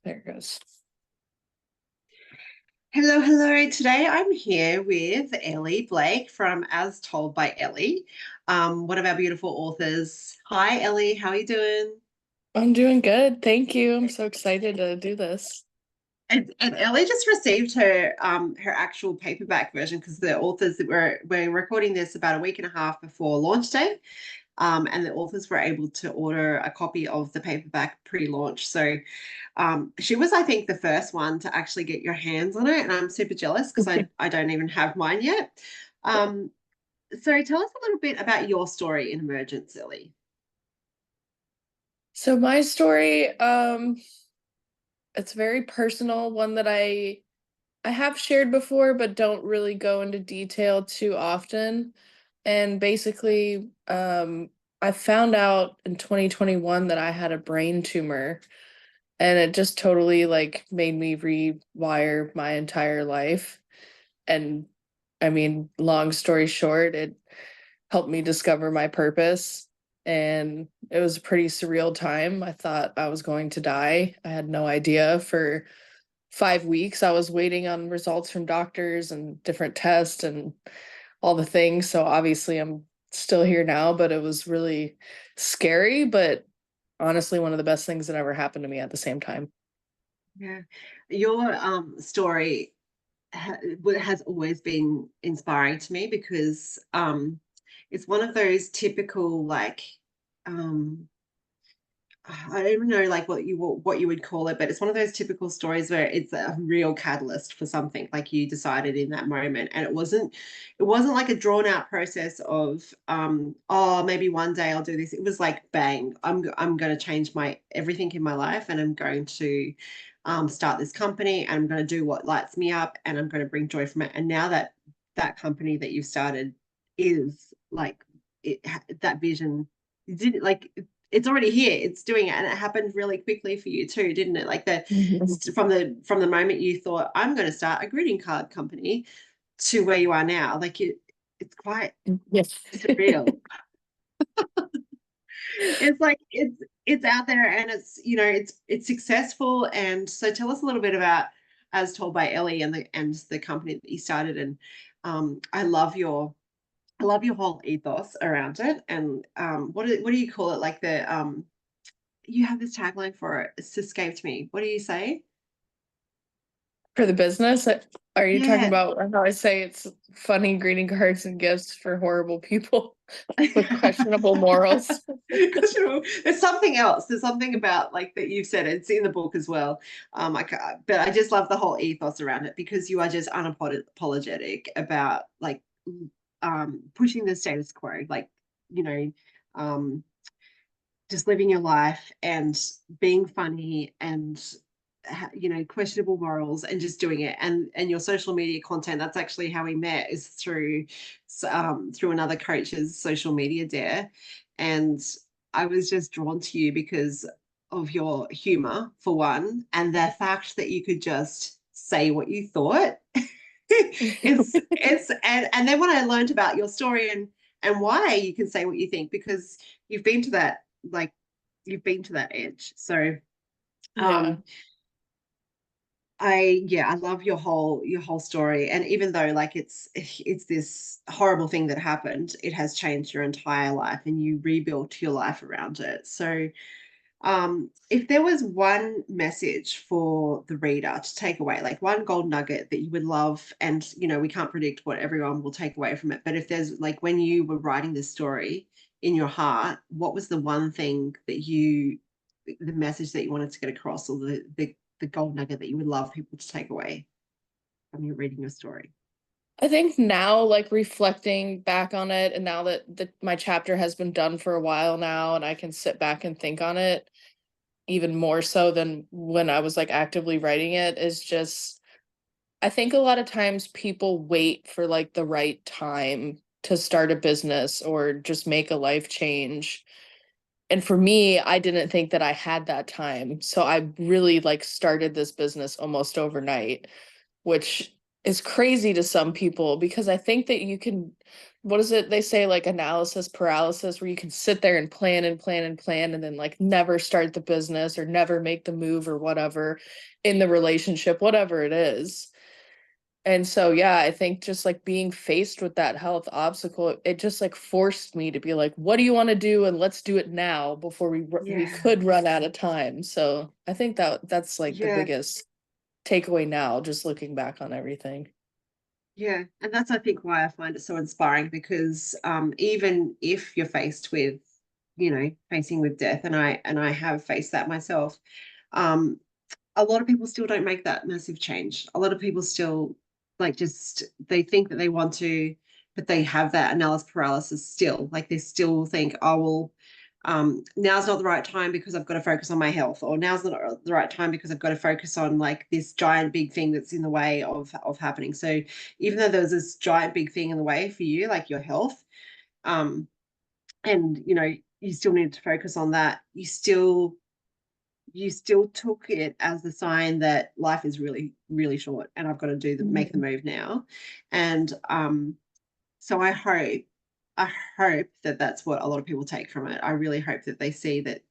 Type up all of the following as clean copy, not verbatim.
There it goes. Hello, hello. Today I'm here with Ellie Blake from As Told by Ellie, one of our beautiful authors. Hi, Ellie. How are you doing? I'm doing good. Thank you. I'm so excited to do this. And Ellie just received her actual paperback version because the authors that we're recording this about a week and a half before launch day. And the authors were able to order a copy of the paperback pre-launch. So she was, I think, the first one to actually get your hands on it, and I'm super jealous because I don't even have mine yet. Um, so tell us a little bit about your story in Emergence, Ellie. So my story, it's very personal, one that I have shared before, but don't really go into detail too often. And basically, I found out in 2021 that I had a brain tumor, and it just totally like made me rewire my entire life. And I mean, long story short, it helped me discover my purpose. And it was a pretty surreal time. I thought I was going to die. I had no idea for 5 weeks. I was waiting on results from doctors and different tests and all the things. So obviously, I'm still here now, but it was really scary, but honestly, one of the best things that ever happened to me at the same time. Yeah, your story has always been inspiring to me because it's one of those typical um, I don't even know like what you would call it, but it's one of those typical stories where it's a real catalyst for something like you decided in that moment, and it wasn't like a drawn out process of oh maybe one day I'll do this. It was like bang, I'm going to change my everything in my life, and I'm going to start this company, and I'm going to do what lights me up, and I'm going to bring joy from it. And now that company that you've started is like that vision didn't like it's already here, it's doing it, and it happened really quickly for you too, didn't it? Like the Mhm. from the moment you thought I'm going to start a greeting card company to where you are now, like it's quite Yes. surreal. It's like it's out there, and it's successful. And so tell us a little bit about As Told by Ellie and the company that you started. And I love your whole ethos around it. And what do you call it? Like you have this tagline for it. It's escaped me. What do you say? For the business, are you talking Yeah. about how I say it's funny greeting cards and gifts for horrible people with questionable morals? There's something else. There's something about like that you've said. It's in the book as well. But I just love the whole ethos around it because you are just unapologetic about like pushing the status quo, like you know, um, just living your life and being funny and questionable morals and just doing it. And your social media content, that's actually how we met, is through another coach's social media dare. And I was just drawn to you because of your humor for one, and the fact that you could just say what you thought. It's and then when I learned about your story and why you can say what you think, because you've been to that, like you've been to that edge. So Yeah. um I love your whole story. And even though like it's this horrible thing that happened, it has changed your entire life and you rebuilt your life around it. So if there was one message for the reader to take away, like one gold nugget that you would love, and we can't predict what everyone will take away from it, but if there's like when you were writing this story in your heart, what was the one thing the message that you wanted to get across, or the gold nugget that you would love people to take away from you reading your story? I think now, like reflecting back on it, and now that my chapter has been done for a while now, and I can sit back and think on it even more so than when I was like actively writing it, is just I think a lot of times people wait for like the right time to start a business or just make a life change. And for me, I didn't think that I had that time. So I really like started this business almost overnight, which is crazy to some people because I think that you can, what is it they say, like analysis paralysis, where you can sit there and plan and plan and plan and then like never start the business or never make the move or whatever in the relationship, whatever it is. And so yeah, I think just like being faced with that health obstacle, it just like forced me to be like, what do you want to do? And let's do it now before we Yeah, could run out of time. So I think that that's like the yeah, biggest takeaway now, just looking back on everything. yeah. And that's, I think, why I find it so inspiring because even if you're faced with, facing with death, and I have faced that myself, um, a lot of people still don't make that massive change. A lot of people still like just they think that they want to, but they have that analysis paralysis still. Like they still think, oh well, now's not the right time because I've got to focus on my health, or now's not the right time because I've got to focus on like this giant big thing that's in the way of happening. So even though there's this giant big thing in the way for you, like your health, um, and you still need to focus on that, you still took it as the sign that life is really, really short and I've got to make the Mhm. move now. And so I hope that that's what a lot of people take from it. I really hope that they see that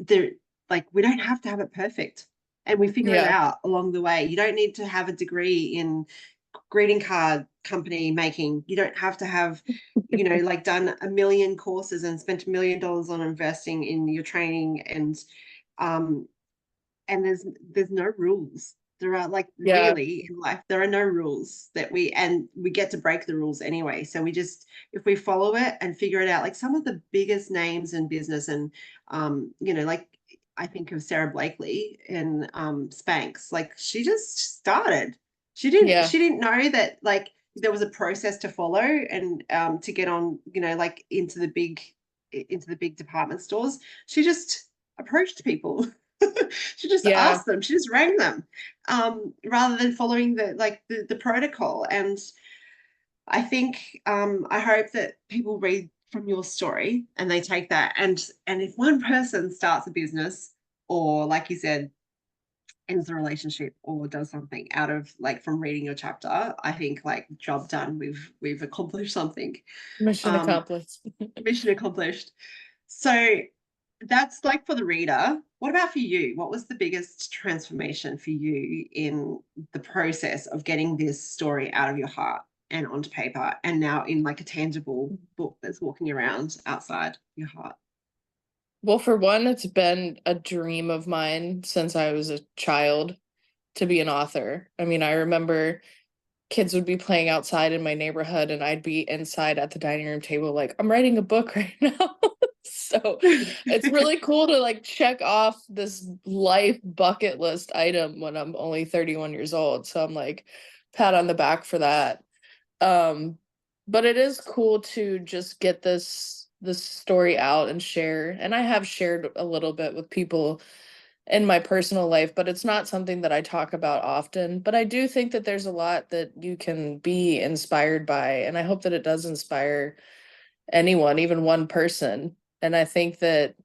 they're like, we don't have to have it perfect, and we figure it Yeah, out along the way. You don't need to have a degree in greeting card company making. You don't have to have, like done a million courses and spent $1 million on investing in your training, um, and there's no rules. There are, like, yeah, really in life there are no rules that we get to break the rules anyway. So we just, if we follow it and figure it out, like some of the biggest names in business, and like I think of Sarah Blakely and Spanx. Like she just started. She didn't yeah, she didn't know that like there was a process to follow, and to get on, like into the big department stores. She just approached people. She just yeah, asked them. She just rang them, rather than following the protocol. And I think, I hope that people read from your story and they take that. And if one person starts a business, or like you said, ends a relationship, or does something out of like from reading your chapter, I think like job done. We've accomplished something. mission Um, accomplished. mission accomplished. So that's like for the reader. What about for you? What was the biggest transformation for you in the process of getting this story out of your heart and onto paper, and now in like a tangible book that's walking around outside your heart? Well, for one, it's been a dream of mine since I was a child to be an author. I mean, I remember kids would be playing outside in my neighborhood and I'd be inside at the dining room table like, I'm writing a book right now. So it's really cool to like check off this life bucket list item when I'm only 31 years old. So I'm like, pat on the back for that. Um, but it is cool to just get this story out and share. And I have shared a little bit with people in my personal life, but it's not something that I talk about often. But I do think that there's a lot that you can be inspired by, and I hope that it does inspire anyone, even one person. And I think that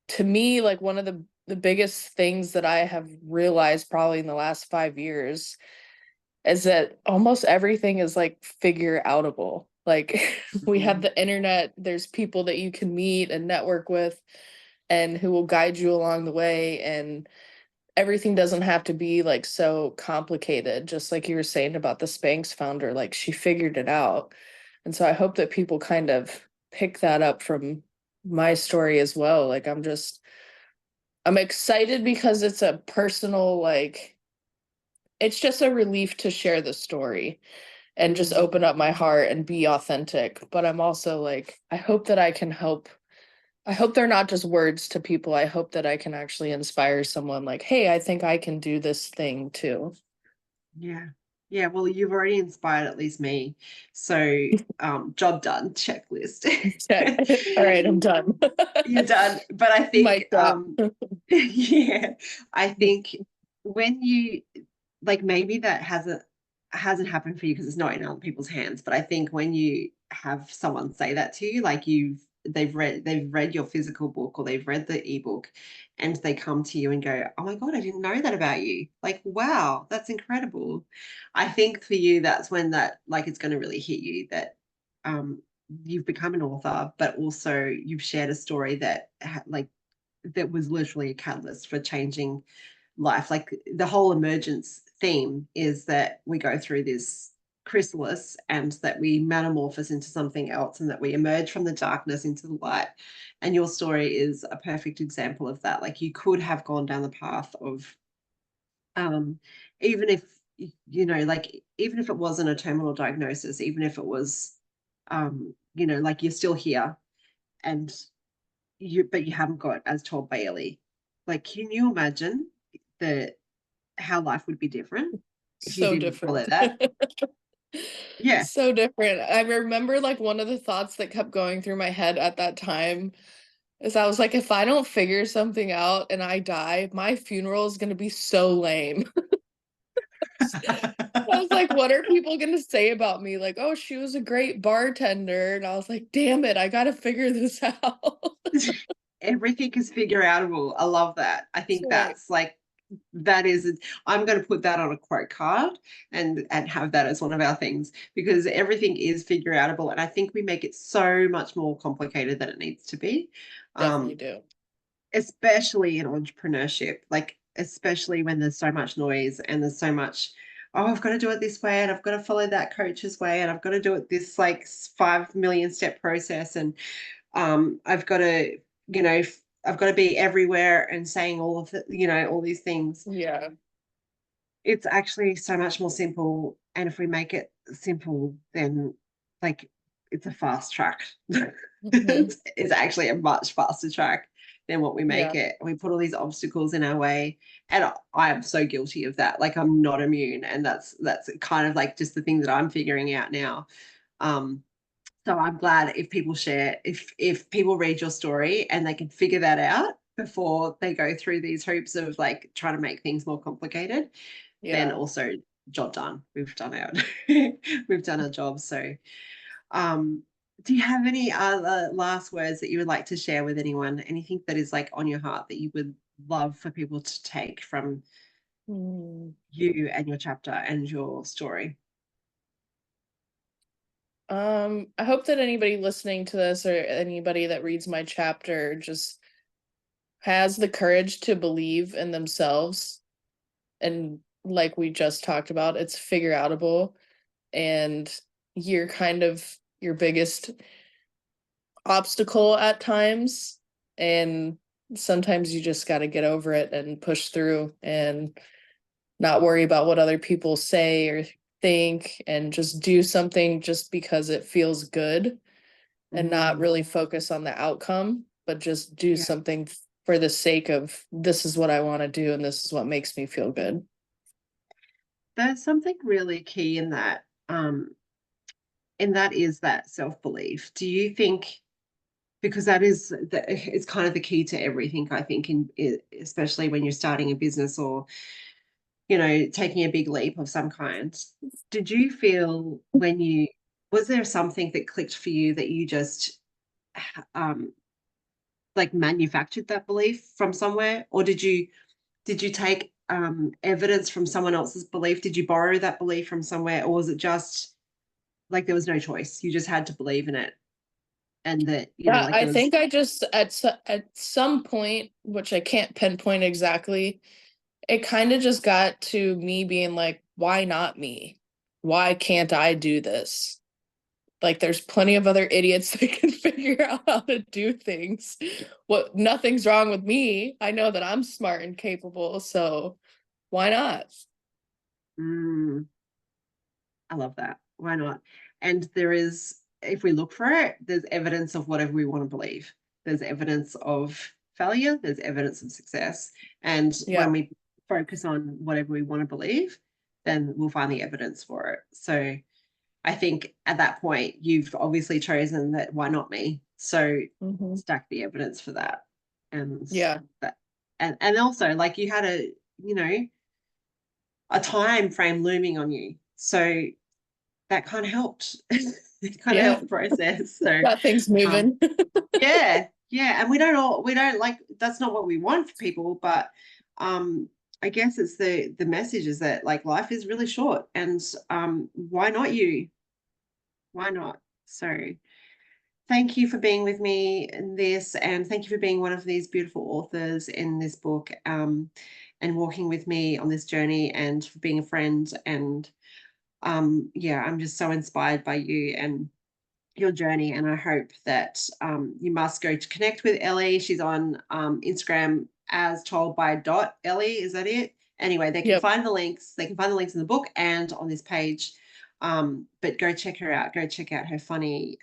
to me, like one of the biggest things that I have realized probably in the last 5 years is that almost everything is like figure outable. Like we have Mhm. the internet, there's people that you can meet and network with and who will guide you along the way. And everything doesn't have to be like so complicated. Just like you were saying about the Spanx founder, like she figured it out. And so I hope that people kind of pick that up from my story as well. Like I'm excited because it's a personal, like, it's just a relief to share the story and just Mm. open up my heart and be authentic. But I'm also like, I hope that I can help. I hope they're not just words to people. I hope that I can actually inspire someone like, hey, I think I can do this thing too. Yeah. Yeah. Well, you've already inspired at least me. So, job done, checklist. Okay. All right, I'm done. You're done. But I think, Mic drop. yeah, I think when you, like, maybe that hasn't happened for you because it's not in other people's hands. But I think when you have someone say that to you, like they've read your physical book or they've read the ebook, and they come to you and go, oh my God, I didn't know that about you. Like, wow, that's incredible. I think for you, that's when that, like, it's going to really hit you that um you've become an author, but also you've shared a story that like that was literally a catalyst for changing life. Like the whole emergence theme is that we go through this chrysalis and that we metamorphose into something else and that we emerge from the darkness into the light. And your story is a perfect example of that. Like you could have gone down the path of um even if like even if it wasn't a terminal diagnosis, even if it was like you're still here and but you haven't got as told by Ellie. Like, can you imagine the how life would be different if you So didn't follow different. that? Yeah. So different. I remember like one of the thoughts that kept going through my head at that time is I was like, if I don't figure something out and I die, my funeral is gonna be so lame. I was like, what are people gonna say about me? Like, oh, she was a great bartender. And I was like, damn it, I gotta figure this out. Everything is figure outable. I love that. I That's think right. that's like that is I'm going to put that on a quote card and have that as one of our things because everything is figure outable and I think we make it so much more complicated than it needs to be. Definitely Um, do. Especially in entrepreneurship, like especially when there's so much noise and there's so much, oh, I've got to do it this way and I've got to follow that coach's way and I've got to do it this like 5 million step process and I've got to, I've got to be everywhere and saying all of the, all these things. Yeah. It's actually so much more simple. And if we make it simple, then like it's a fast track. Hmm. It's actually a much faster track than what we make Yeah. it. We put all these obstacles in our way. And I am so guilty of that. Like I'm not immune. And that's kind of like just the thing that I'm figuring out now. Um, so I'm glad if people share, if people read your story and they can figure that out before they go through these hoops of like trying to make things more complicated, then Yeah. also job done. We've done our we've done our job. So um do you have any other last words that you would like to share with anyone? Anything that is like on your heart that you would love for people to take from Hmm. you and your chapter and your story? I hope that anybody listening to this or anybody that reads my chapter just has the courage to believe in themselves. And like we just talked about, it's figure outable. And you're kind of your biggest obstacle at times. And sometimes you just got to get over it and push through and not worry about what other people say or think and just do something just because it feels good and not Mm, really focus on the outcome, but just do yeah, something for the sake of this is what I want to do and this is what makes me feel good. there's something really key in that. And that is that self-belief. Do you think, because that is it's kind of the key to everything, I think, especially when you're starting a business or taking a big leap of some kind. Did you feel when you was there something that clicked for you that you just um like manufactured that belief from somewhere, or did you take evidence from someone else's belief? Did you borrow that belief from somewhere, or was it just like there was no choice, you just had to believe in it? And that Yeah, like I there was. think I just at some point, which I can't pinpoint exactly, it kind of just got to me being like, why not me? Why can't I do this? Like there's plenty of other idiots that can figure out how to do things. What nothing's wrong with me. I know that I'm smart and capable, so why not? mm, I love that. Why not? And there is, if we look for it, there's evidence of whatever we want to believe. There's evidence of failure, there's evidence of success. And when Yeah. we focus on whatever we want to believe, then we'll find the evidence for it. So I think at that point, you've obviously chosen that why not me? So Hmm. stack the evidence for that. And Yeah. that and also like you had a time frame looming on you. So that kind of helped. kind of Yeah. health process. So Got things um, moving. yeah, yeah, and we don't like, that's not what we want for people, but um I guess it's the message is that like life is really short, and why not you? Why not? So thank you for being with me in this, and thank you for being one of these beautiful authors in this book, and walking with me on this journey, and for being a friend. And yeah, I'm just so inspired by you and your journey, and I hope that you must go to connect with Ellie. She's on Instagram as told by dot Ellie. Is that it? Anyway, they can Yep. find the links. They can find the links in the book and on this page. But go check her out. Go check out her funny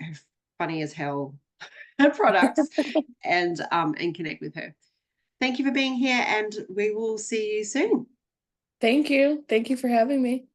as hell products, and connect with her. Thank you for being here, and we will see you soon. Thank you. Thank you for having me.